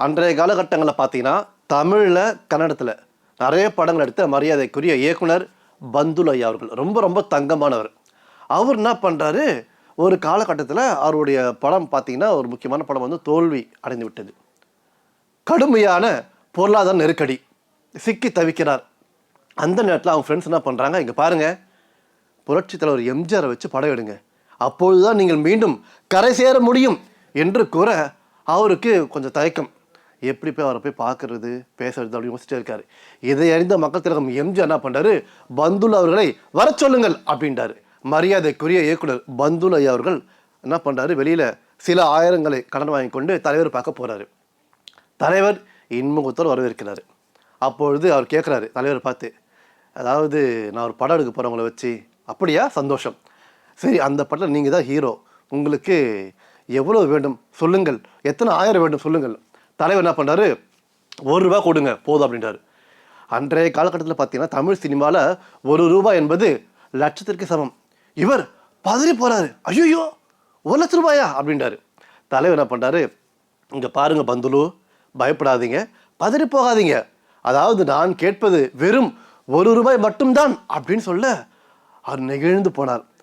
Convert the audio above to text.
அன்றைய காலகட்டங்களில் பார்த்தீங்கன்னா தமிழில் கன்னடத்தில் நிறைய படங்கள் எடுத்த மரியாதைக்குரிய இயக்குனர் பந்துலு ஐயா அவர்கள் ரொம்ப ரொம்ப தங்கமானவர். அவர் என்ன பண்ணுறாரு, ஒரு காலகட்டத்தில் அவருடைய படம் பார்த்தீங்கன்னா ஒரு முக்கியமான படம் வந்து தோல்வி அடைந்து விட்டது. கடுமையான பொருளாதார நெருக்கடி, சிக்கி தவிக்கிறார். அந்த நேரத்தில் அவங்க ஃப்ரெண்ட்ஸ் என்ன பண்ணுறாங்க, இங்கே பாருங்கள், புரட்சி தலைவர் எம்ஜிஆரை வச்சு படம் எடுங்க, அப்பொழுதுதான் நீங்கள் மீண்டும் கரை சேர முடியும் என்று கூற அவருக்கு கொஞ்சம் தயக்கம். எப்படி போய் அவரை போய் பார்க்கறது பேசுறது அப்படின்னு யோசிச்சுட்டே இருக்காரு. இதை அறிந்த மக்கள் திலகம் எம்ஜிஆர் என்ன பண்ணுறாரு, பந்துலு அவர்களை வர சொல்லுங்கள் அப்படின்றாரு. மரியாதைக்குரிய இயக்குனர் பந்துலு ஐயா அவர்கள் என்ன பண்ணுறாரு, வெளியில் சில ஆயிரங்களை கடன் வாங்கி கொண்டு தலைவர் பார்க்க போகிறாரு. தலைவர் இன்முகத்தோடு வரவேற்கிறாரு. அப்பொழுது அவர் கேட்குறாரு தலைவரை பார்த்து, அதாவது நான் ஒரு படம் எடுக்க போகிறவங்கள வச்சு. அப்படியா, சந்தோஷம். சரி, அந்த படத்தில் நீங்கள் தான் ஹீரோ, உங்களுக்கு எவ்வளோ வேண்டும் சொல்லுங்கள், எத்தனை ஆயிரம் வேண்டும் சொல்லுங்கள். தலைவர் என்ன பண்ணுறாரு, ₹1 கொடுங்க போதும் அப்படின்றாரு. அன்றைய காலகட்டத்தில் பார்த்தீங்கன்னா தமிழ் சினிமாவில் ₹1 என்பது லட்சத்திற்கு சமம். இவர் பதறி போகிறாரு, ஐயோ ₹1,00,000 அப்படின்றாரு. தலைவர் என்ன பண்ணுறாரு, இங்கே பாருங்க பந்துலு, பயப்படாதீங்க, பதறி போகாதீங்க, அதாவது நான் கேட்பது வெறும் ₹1 மட்டும்தான் அப்படின்னு சொல்ல அவர் நெகிழ்ந்து போனார்.